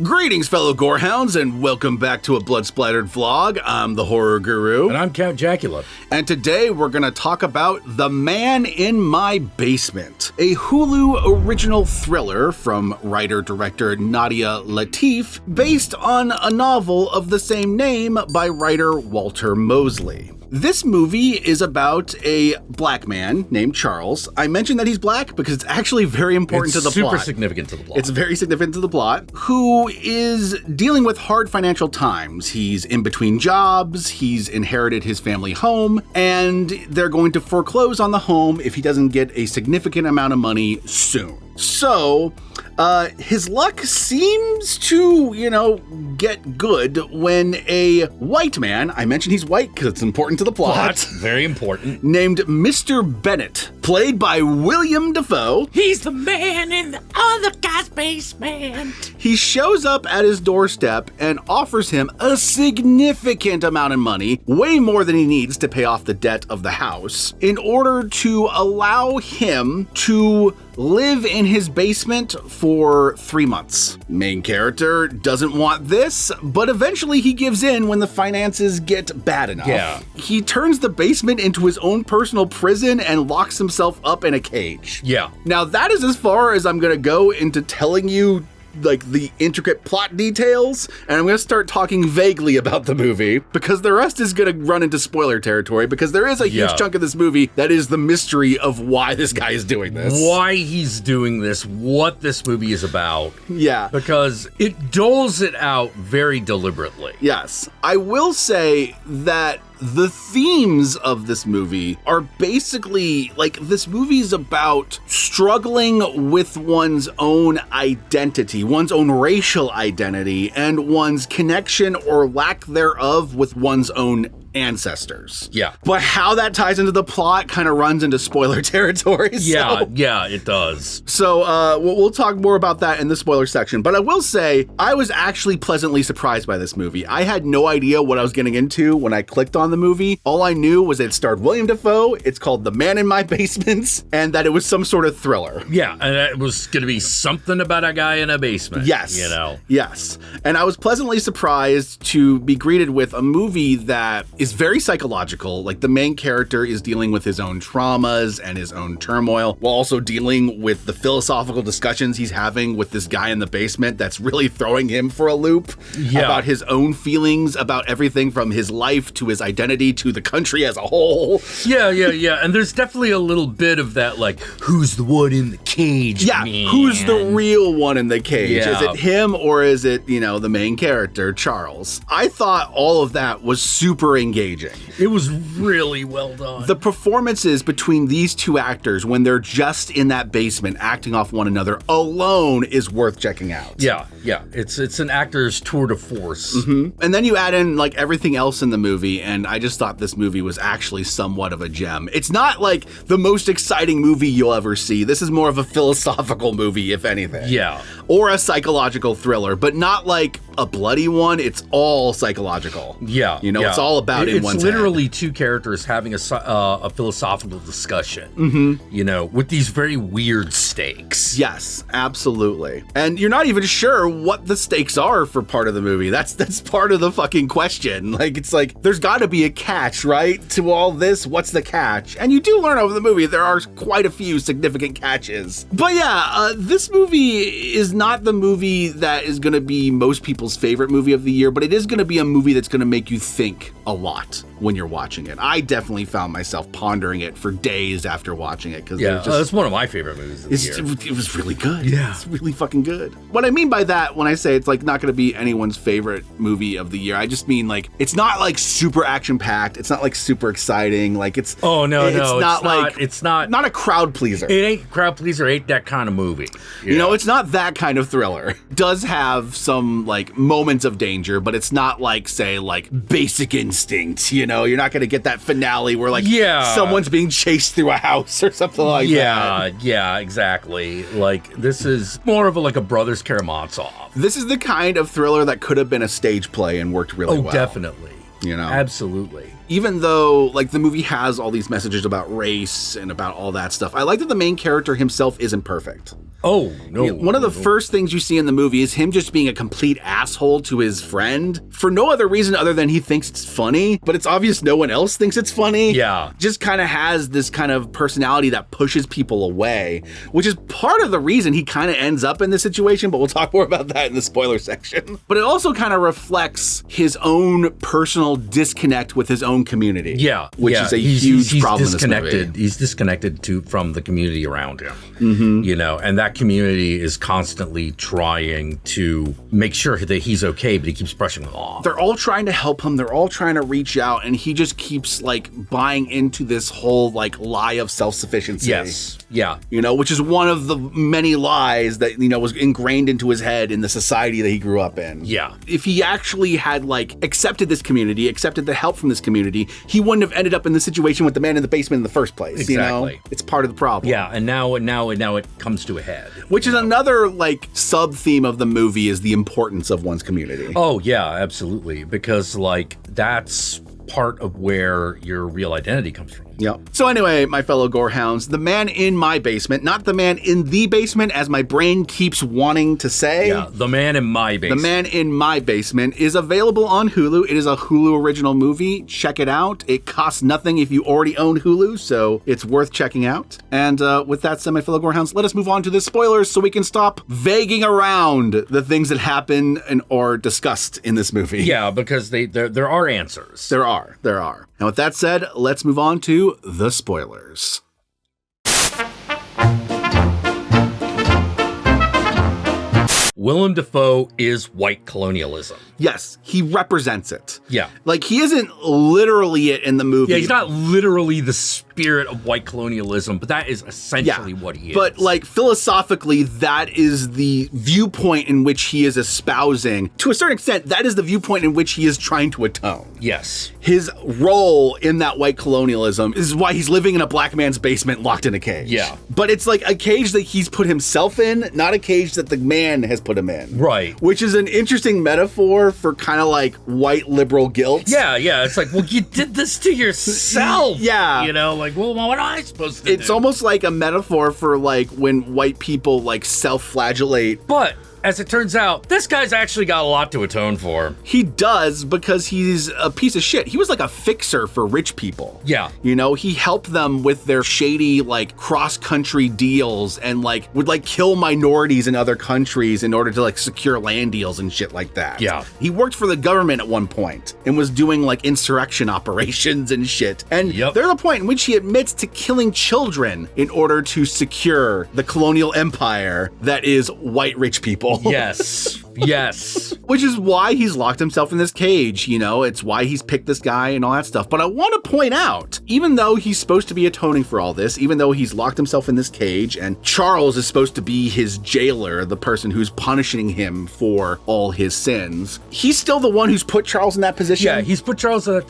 Greetings, fellow gorehounds, and welcome back to a Blood Splattered vlog. I'm the Horror Guru. And I'm Count Jackula. And today we're going to talk about The Man in My Basement, a Hulu original thriller from writer-director Nadia Latif, based on a novel of the same name by writer Walter Mosley. This movie is about a black man named Charles. I mentioned that he's black because it's actually very important to the plot. It's super significant to the plot. It's very significant to the plot. Who is dealing with hard financial times. He's in between jobs, he's inherited his family home, and they're going to foreclose on the home if he doesn't get a significant amount of money soon. So, his luck seems to, get good when a white man, I mentioned he's white because it's important to the plot. Very important. Named Mr. Bennett, played by Willem Dafoe. He's the man in the other guy's basement. He shows up at his doorstep and offers him a significant amount of money, way more than he needs to pay off the debt of the house, in order to allow him to live in his basement for 3 months. Main character doesn't want this, but eventually he gives in when the finances get bad enough. Yeah. He turns the basement into his own personal prison and locks himself up in a cage. Yeah. Now that is as far as I'm gonna go into telling you like the intricate plot details, and I'm going to start talking vaguely about the movie because the rest is going to run into spoiler territory because there is a huge chunk of this movie that is the mystery of why this guy is doing this. Why he's doing this, what this movie is about. Yeah. Because it doles it out very deliberately. Yes. I will say that the themes of this movie are basically like this movie's about struggling with one's own identity, one's own racial identity, and one's connection or lack thereof with one's own ancestors. Yeah. But how that ties into the plot kind of runs into spoiler territory. Yeah, it does. So we'll talk more about that in the spoiler section. But I will say, I was actually pleasantly surprised by this movie. I had no idea what I was getting into when I clicked on the movie. All I knew was it starred Willem Dafoe, it's called The Man in My Basement, and that it was some sort of thriller. Yeah, and it was going to be something about a guy in a basement. Yes. Yes. And I was pleasantly surprised to be greeted with a movie that is very psychological. Like the main character is dealing with his own traumas and his own turmoil while also dealing with the philosophical discussions he's having with this guy in the basement that's really throwing him for a loop about his own feelings about everything from his life to his identity to the country as a whole. Yeah. And there's definitely a little bit of that, like, who's the one in the cage? Yeah, man? Who's the real one in the cage? Yeah. Is it him or is it, the main character, Charles? I thought all of that was super engaging. It was really well done. The performances between these two actors when they're just in that basement acting off one another alone is worth checking out. Yeah. It's an actor's tour de force. Mm-hmm. And then you add in like everything else in the movie, and I just thought this movie was actually somewhat of a gem. It's not like the most exciting movie you'll ever see. This is more of a philosophical movie, if anything. Yeah. Or a psychological thriller, but not like a bloody one. It's all psychological. Yeah. It's all about in one's It's literally head. two characters having a philosophical discussion, with these very weird stakes. Yes, absolutely. And you're not even sure what the stakes are for part of the movie. That's part of the fucking question. Like, it's like, there's got to be a catch, right? To all this, what's the catch? And you do learn over the movie there are quite a few significant catches. But yeah, this movie is not the movie that is going to be most people's favorite movie of the year, but it is going to be a movie that's going to make you think a lot when you're watching it. I definitely found myself pondering it for days after watching it. Because that's one of my favorite movies of the year. It was really good. Yeah. It's really fucking good. What I mean by that when I say it's like not going to be anyone's favorite movie of the year, I just mean like it's not like super action packed. It's not like super exciting. Like it's it's not a crowd pleaser. It ain't crowd pleaser. Ain't that kind of movie. It's not that kind of thriller. It does have some like moments of danger, but it's not like say like Basic Instinct. You're not going to get that finale where like someone's being chased through a house or something like that. Yeah, exactly. Like this is more of a Brothers Karamazov. This is the kind of thriller that could have been a stage play and worked really well. Oh, definitely. Absolutely. Even though like the movie has all these messages about race and about all that stuff, I like that the main character himself isn't perfect. Oh, no. One of the first things you see in the movie is him just being a complete asshole to his friend for no other reason other than he thinks it's funny, but it's obvious no one else thinks it's funny. Yeah. Just kind of has this kind of personality that pushes people away, which is part of the reason he kind of ends up in this situation, but we'll talk more about that in the spoiler section. But it also kind of reflects his own personal disconnect with his own community. Yeah. Which is a huge problem in this movie. He's disconnected from the community around him, you know, and that community is constantly trying to make sure that he's okay, but he keeps brushing them off. They're all trying to help him. They're all trying to reach out, and he just keeps like buying into this whole like lie of self-sufficiency. Yes. Yeah. You know, which is one of the many lies that, you know, was ingrained into his head in the society that he grew up in. Yeah. If he actually had like accepted this community, accepted the help from this community, he wouldn't have ended up in the situation with the man in the basement in the first place. Exactly. You know, it's part of the problem. Yeah. And now it comes to a head. Which is another like sub theme of the movie is the importance of one's community. Oh yeah, absolutely. Because like that's part of where your real identity comes from. Yep. So anyway, my fellow gorehounds, the man in my basement, not the man in the basement, as my brain keeps wanting to say. Yeah, the man in my basement. The man in my basement is available on Hulu. It is a Hulu original movie. Check it out. It costs nothing if you already own Hulu, so it's worth checking out. And with that said, my fellow gorehounds, let us move on to the spoilers so we can stop vaguing around the things that happen and or discussed in this movie. Yeah, because there are answers. There are. And with that said, let's move on to the spoilers. Willem Dafoe is white colonialism. Yes, he represents it. Yeah. Like, he isn't literally it in the movie. Yeah, he's not literally the spirit of white colonialism, but that is essentially what he is. But, like, philosophically, that is the viewpoint in which he is espousing. To a certain extent, that is the viewpoint in which he is trying to atone. Yes. His role in that white colonialism is why he's living in a black man's basement locked in a cage. Yeah. But it's like a cage that he's put himself in, not a cage that the man has put him in. Right. Which is an interesting metaphor for kind of like white liberal guilt. Yeah. It's like, well, you did this to yourself. Yeah. You know, like, well, what am I supposed to do? It's almost like a metaphor for like when white people like self-flagellate. But as it turns out, this guy's actually got a lot to atone for. He does, because he's a piece of shit. He was like a fixer for rich people. Yeah. You know, he helped them with their shady, like, cross-country deals and, like, would, like, kill minorities in other countries in order to, like, secure land deals and shit like that. Yeah. He worked for the government at one point and was doing, like, insurrection operations and shit. And there's a point in which he admits to killing children in order to secure the colonial empire that is white rich people. Yes. Which is why he's locked himself in this cage, you know, it's why he's picked this guy and all that stuff. But I want to point out, even though he's supposed to be atoning for all this, even though he's locked himself in this cage and Charles is supposed to be his jailer, the person who's punishing him for all his sins, he's still the one who's put Charles in that position. Yeah, he's put Charles in that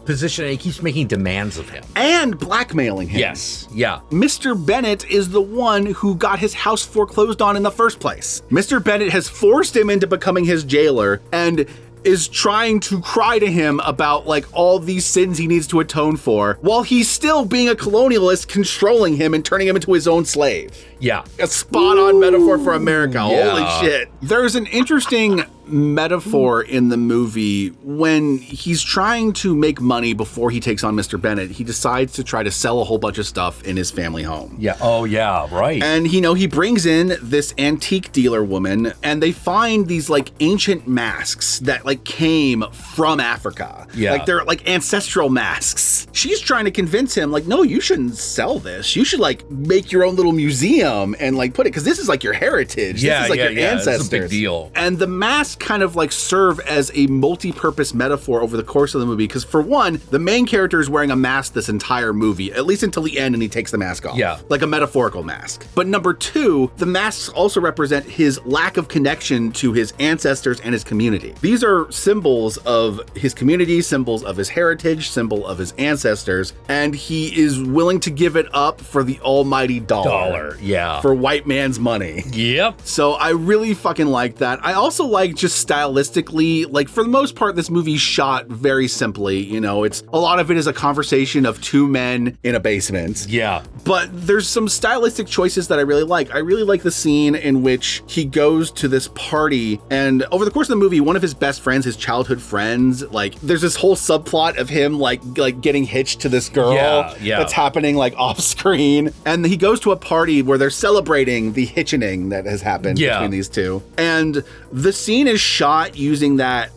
position and he keeps making demands of him. And blackmailing him. Yes, yeah. Mr. Bennett is the one who got his house foreclosed on in the first place. Mr. Bennett has forced him into becoming his jailer and is trying to cry to him about like all these sins he needs to atone for while he's still being a colonialist, controlling him and turning him into his own slave. Yeah. A spot-on metaphor for America. Yeah. Holy shit. There's an interesting metaphor in the movie when he's trying to make money before he takes on Mr. Bennett. He decides to try to sell a whole bunch of stuff in his family home. Yeah. Oh, yeah. Right. And, you know, he brings in this antique dealer woman and they find these like ancient masks that like came from Africa. Yeah. Like they're like ancestral masks. She's trying to convince him like, no, you shouldn't sell this. You should like make your own little museum and like put it, because this is like your heritage. Yeah, this is like your ancestors. This is a big deal. And the masks kind of like serve as a multi-purpose metaphor over the course of the movie, because for one, the main character is wearing a mask this entire movie, at least until the end, and he takes the mask off. Yeah. Like a metaphorical mask. But number two, the masks also represent his lack of connection to his ancestors and his community. These are symbols of his community, symbols of his heritage, symbol of his ancestors, and he is willing to give it up for the almighty dollar. Yeah. For white man's money. Yep. So I really fucking like that. I also like just stylistically, like for the most part, this movie's shot very simply. You know, it's a lot of it is a conversation of two men in a basement. Yeah. But there's some stylistic choices that I really like. I really like the scene in which he goes to this party, and over the course of the movie, one of his best friends, his childhood friends, like there's this whole subplot of him like getting hitched to this girl that's happening like off screen. And he goes to a party where they're celebrating the hitchening that has happened between these two. And the scene is shot using that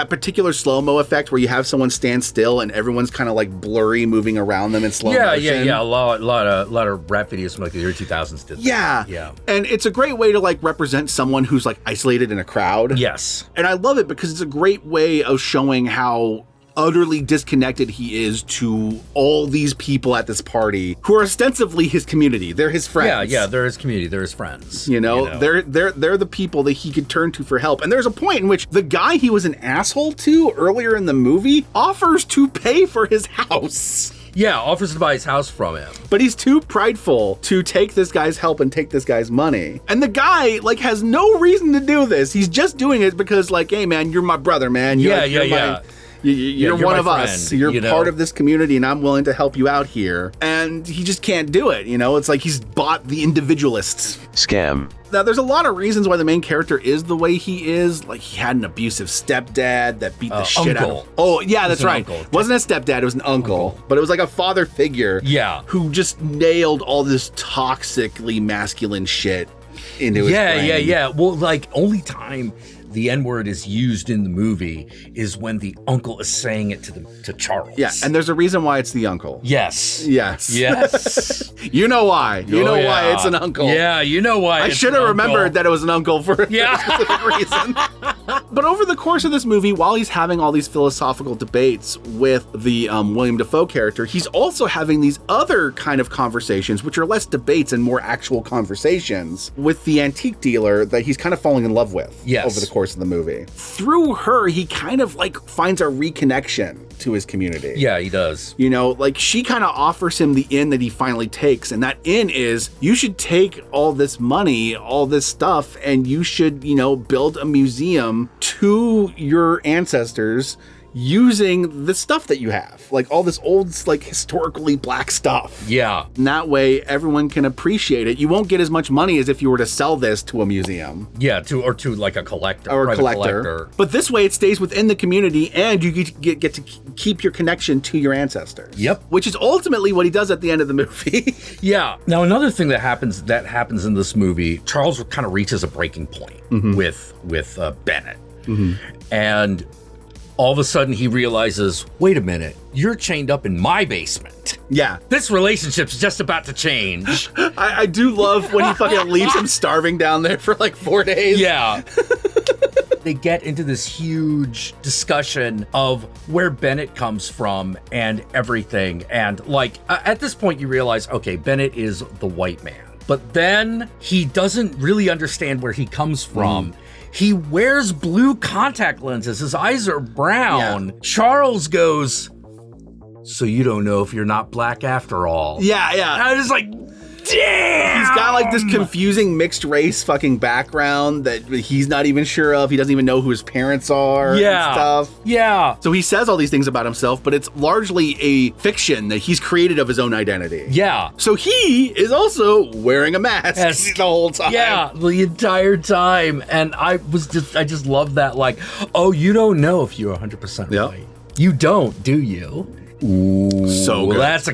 particular slow-mo effect where you have someone stand still and everyone's kind of like blurry moving around them in slow motion. Yeah. A lot of rap videos from like the early 2000s did that. Yeah. And it's a great way to like represent someone who's like isolated in a crowd. Yes. And I love it because it's a great way of showing how utterly disconnected he is to all these people at this party who are ostensibly his community. They're his friends. Yeah, they're his community. They're his friends. You know, they're the people that he could turn to for help. And there's a point in which the guy he was an asshole to earlier in the movie offers to pay for his house. Yeah, offers to buy his house from him. But he's too prideful to take this guy's help and take this guy's money. And the guy, like, has no reason to do this. He's just doing it because, like, hey, man, you're my brother, man. You're one of us. You're part of this community, and I'm willing to help you out here. And he just can't do it, you know? It's like he's bought the individualists. Scam. Now, there's a lot of reasons why the main character is the way he is. Like, he had an abusive stepdad that beat the shit out of him. Oh, yeah, that's right. Uncle. It wasn't a stepdad, it was an uncle. But it was like a father figure who just nailed all this toxically masculine shit into his brain. Yeah. Well, like, only time the N-word is used in the movie is when the uncle is saying it to Charles. Yeah, and there's a reason why it's the uncle. Yes. You know why. You know why it's an uncle. Yeah, you know why. I should have remembered that it was an uncle for a specific reason. But over the course of this movie, while he's having all these philosophical debates with the William Dafoe character, he's also having these other kind of conversations, which are less debates and more actual conversations with the antique dealer that he's kind of falling in love with over the course of the movie. Through her, he kind of like finds a reconnection to his community. Yeah, he does. You know, like she kind of offers him the inn that he finally takes, and that inn is, you should take all this money, all this stuff, and you should, you know, build a museum to your ancestors using the stuff that you have, like all this old, like historically black stuff. Yeah. And that way everyone can appreciate it. You won't get as much money as if you were to sell this to a museum. Yeah, to like a collector. Or a collector. But this way it stays within the community and you get to keep your connection to your ancestors. Yep. Which is ultimately what he does at the end of the movie. Yeah. Now, another thing that happens in this movie, Charles kind of reaches a breaking point with Bennett. And all of a sudden he realizes, wait a minute, you're chained up in my basement. Yeah. This relationship's just about to change. I do love when he fucking leaves him starving down there for like 4 days. Yeah. They get into this huge discussion of where Bennett comes from and everything. And like, at this point you realize, okay, Bennett is the white man. But then he doesn't really understand where he comes from. He wears blue contact lenses. His eyes are brown. Yeah. Charles goes, so you don't know if you're not black after all. Yeah. And I was like, damn! He's got like this confusing mixed race fucking background that he's not even sure of. He doesn't even know who his parents are and stuff. Yeah. So he says all these things about himself, but it's largely a fiction that he's created of his own identity. Yeah. So he is also wearing a mask the whole time. Yeah, the entire time. And I just love that, like, oh, you don't know if you're 100% white. You don't, do you? Ooh, so good. That's a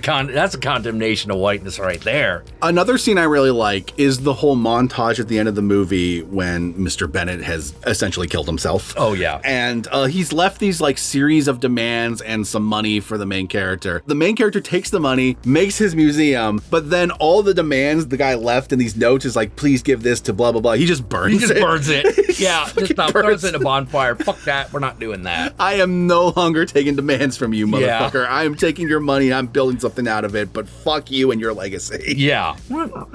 condemnation of whiteness right there. Another scene I really like is the whole montage at the end of the movie when Mr. Bennett has essentially killed himself. Oh yeah. And he's left these like series of demands and some money for the main character. The main character takes the money, makes his museum, but then all the demands the guy left in these notes is like, please give this to blah, blah, blah. He just burns it. Burns it. Yeah, just throws it in a bonfire. Fuck that. We're not doing that. I am no longer taking demands from you, motherfucker. Yeah. I'm taking your money and I'm building something out of it, but fuck you and your legacy. Yeah. Yup.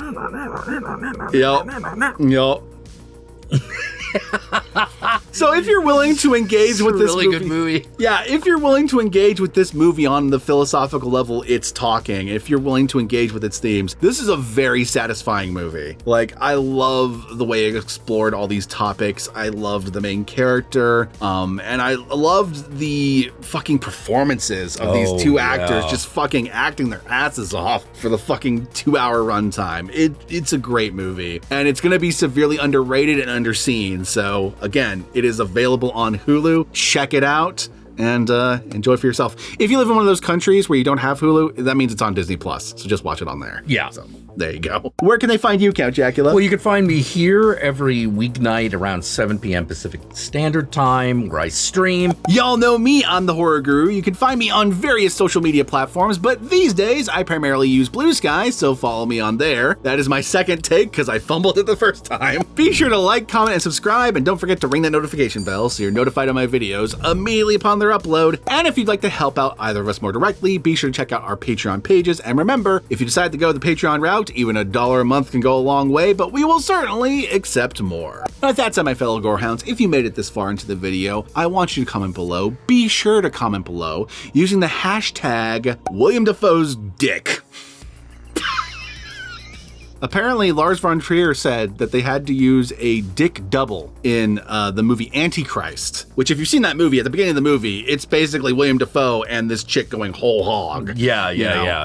So if you're willing to engage with this really good movie. Yeah, if you're willing to engage with this movie on the philosophical level it's talking, if you're willing to engage with its themes, this is a very satisfying movie. Like, I love the way it explored all these topics. I loved the main character, and I loved the fucking performances of these two actors just fucking acting their asses off for the fucking 2-hour runtime. It's a great movie, and it's gonna be severely underrated and underseen. So again, it is available on Hulu. Check it out and enjoy for yourself. If you live in one of those countries where you don't have Hulu, that means it's on Disney Plus. So just watch it on there. Yeah. So there you go. Where can they find you, Count Jackula? Well, you can find me here every weeknight around 7 p.m. Pacific Standard Time, where I stream. Y'all know me, I'm the Horror Guru. You can find me on various social media platforms, but these days I primarily use Blue Sky, so follow me on there. That is my second take because I fumbled it the first time. Be sure to like, comment, and subscribe, and don't forget to ring that notification bell so you're notified of my videos immediately upon their upload. And if you'd like to help out either of us more directly, be sure to check out our Patreon pages. And remember, if you decide to go the Patreon route, even $1 a month can go a long way, but we will certainly accept more. With that said, my fellow Gorehounds, if you made it this far into the video, I want you to comment below. Be sure to comment below using the hashtag William Dafoe's dick. Apparently, Lars von Trier said that they had to use a dick double in the movie Antichrist, which if you've seen that movie, at the beginning of the movie, it's basically William Dafoe and this chick going whole hog. Yeah.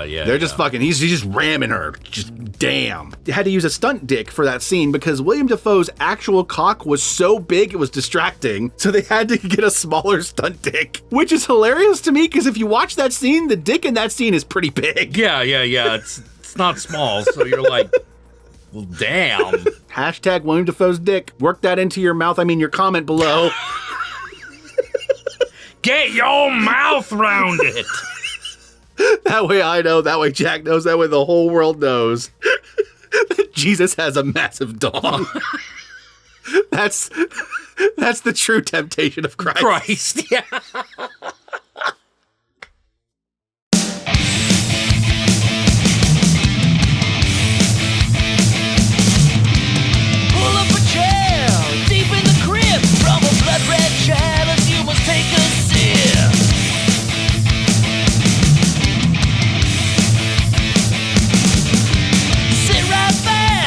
They're just fucking, he's just ramming her. Just damn. They had to use a stunt dick for that scene because William Dafoe's actual cock was so big it was distracting, so they had to get a smaller stunt dick, which is hilarious to me because if you watch that scene, the dick in that scene is pretty big. Yeah. It's not small, so you're like, well, damn. Hashtag William Dafoe's dick. Work that into your mouth. I mean, your comment below. Get your mouth round it. That way I know, that way Jack knows, that way the whole world knows that Jesus has a massive dong. That's the true temptation of Christ. Yeah.